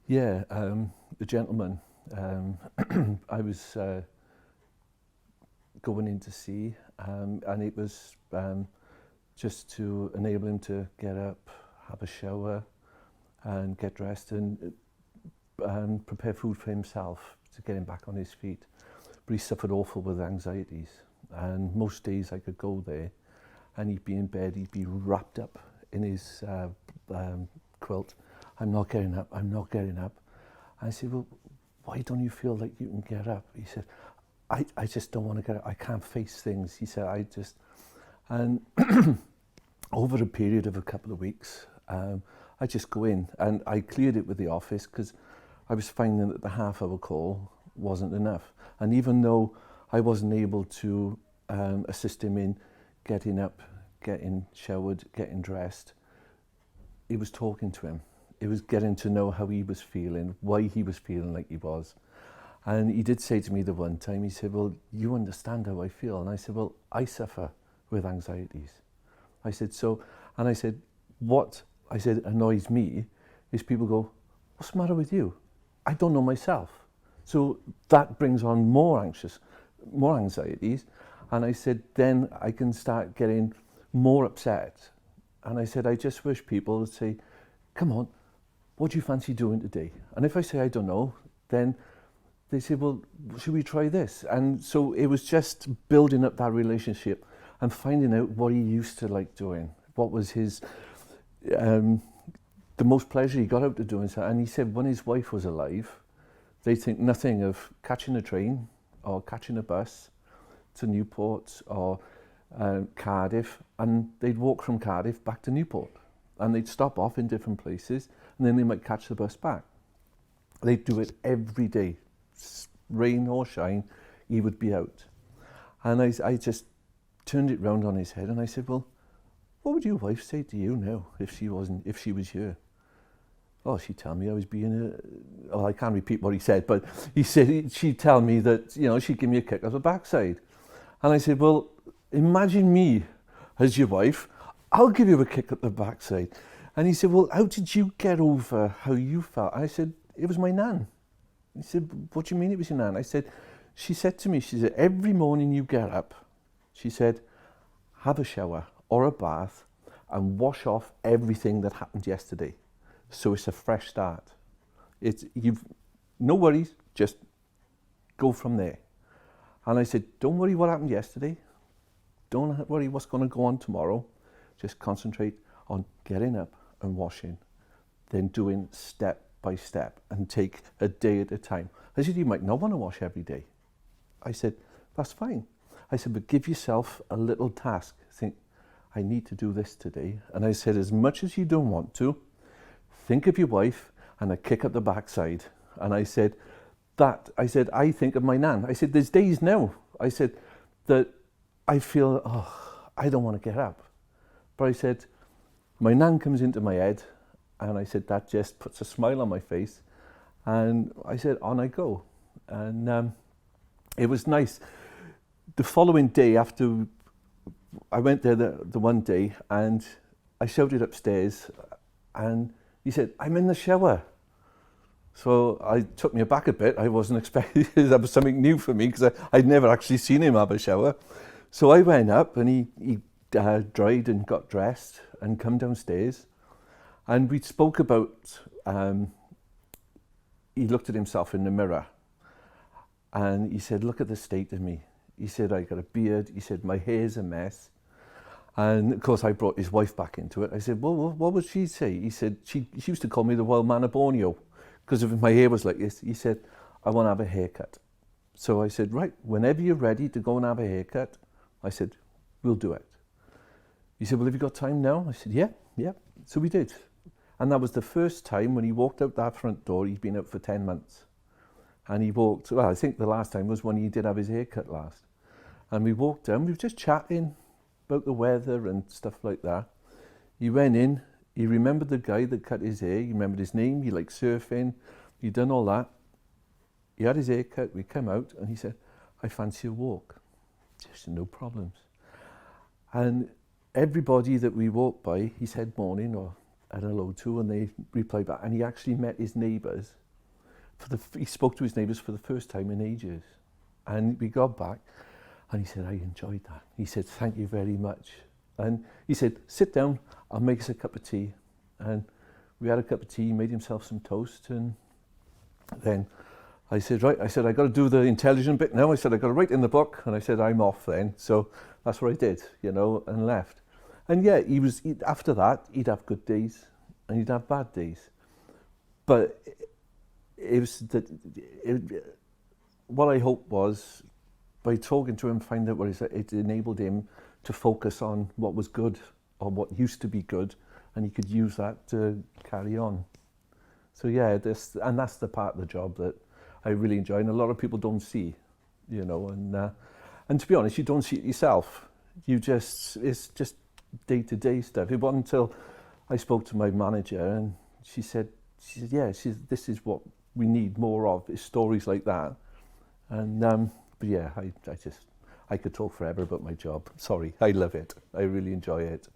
Yeah, the gentleman. I was going in to see, and it was just to enable him to get up, have a shower, and get dressed and prepare food for himself to get him back on his feet. But he suffered awful with anxieties, and most days I could go there, and he'd be in bed, he'd be wrapped up in his quilt. I'm not getting up. I'm not getting up. I said, well, why don't you feel like you can get up? He said, I just don't want to get up. I can't face things. He said, and over a period of a couple of weeks, I just go in and I cleared it with the office because I was finding that the half-hour call wasn't enough. And even though I wasn't able to assist him in getting up, getting showered, getting dressed, it was talking to him. It was getting to know how he was feeling, why he was feeling like he was. And he did say to me the one time, he said, well, you understand how I feel. And I said, well, I suffer with anxieties. I said, and I said, what I said annoys me is people go, what's the matter with you? I don't know myself. So that brings on more anxieties. And I said, then I can start getting more upset. And I said, I just wish people would say, come on, what do you fancy doing today? And if I say, I don't know, then they say, well, should we try this? And so it was just building up that relationship and finding out what he used to like doing. What was his, the most pleasure he got out of doing so. And he said when his wife was alive, they think nothing of catching a train or catching a bus to Newport or Cardiff, and they'd walk from Cardiff back to Newport. And they'd stop off in different places, and then they might catch the bus back. They'd do it every day. Rain or shine, he would be out. And I just turned it round on his head and I said, well, what would your wife say to you now if she was here? Oh, she'd tell me I was being I can't repeat what he said, but he said she'd tell me that, she'd give me a kick up the backside. And I said, well, imagine me as your wife, I'll give you a kick up the backside. And he said, well, how did you get over how you felt? I said, it was my nan. He said, what do you mean it was your nan? I said, she said to me, she said, every morning you get up, she said, have a shower or a bath and wash off everything that happened yesterday. So it's a fresh start. You've no worries, just go from there. And I said, don't worry what happened yesterday. Don't worry what's going to go on tomorrow. Just concentrate on getting up and washing, then doing step by step and take a day at a time. I said, you might not want to wash every day. I said, that's fine. I said, but give yourself a little task. Think, I need to do this today. And I said, as much as you don't want to, think of your wife and a kick up the backside. And I said, I think of my nan. I said, there's days now, I said, that I feel, I don't want to get up. But I said, my nan comes into my head, and I said, that just puts a smile on my face. And I said, on I go. And it was nice. The following day after, I went there the one day, and I shouted upstairs, and he said, I'm in the shower. So I took me aback a bit. I wasn't expecting that was something new for me because I'd never actually seen him have a shower. So I went up and he dried and got dressed and come downstairs. And we spoke about, he looked at himself in the mirror and he said, look at the state of me. He said, I got a beard. He said, my hair's a mess. And of course I brought his wife back into it. I said, well, what would she say? He said, she used to call me the wild man of Borneo because if my hair was like this. He said, I want to have a haircut. So I said, right, whenever you're ready to go and have a haircut, I said, we'll do it. He said, well, have you got time now? I said, yeah. So we did. And that was the first time when he walked out that front door. He'd been out for 10 months. And he walked, well, I think the last time was when he did have his haircut last. And we walked down, we were just chatting about the weather and stuff like that. He went in, he remembered the guy that cut his hair, he remembered his name, he liked surfing, he'd done all that. He had his hair cut, we come out, and he said, I fancy a walk. Just no problems. And everybody that we walked by, he said morning, and hello to, and they replied back. And he actually met his neighbours. He spoke to his neighbours for the first time in ages. And we got back, and he said, I enjoyed that. He said, thank you very much. And he said, sit down, I'll make us a cup of tea. And we had a cup of tea, he made himself some toast, and then I said, right, I said, I got to do the intelligent bit now. I said, I got to write in the book, and I said, I'm off then. So that's what I did, you know, and left. And yeah, after that, he'd have good days, and he'd have bad days. But it was that, what I hoped was, by talking to him, find out what he said, it enabled him to focus on what was good, or what used to be good, and he could use that to carry on. So yeah, that's the part of the job that I really enjoy, and a lot of people don't see, you know, and to be honest, you don't see it yourself. It's just day-to-day stuff. It wasn't until I spoke to my manager, and she said, yeah, this is what we need more of, is stories like that. And but yeah, I could talk forever about my job. Sorry, I love it. I really enjoy it.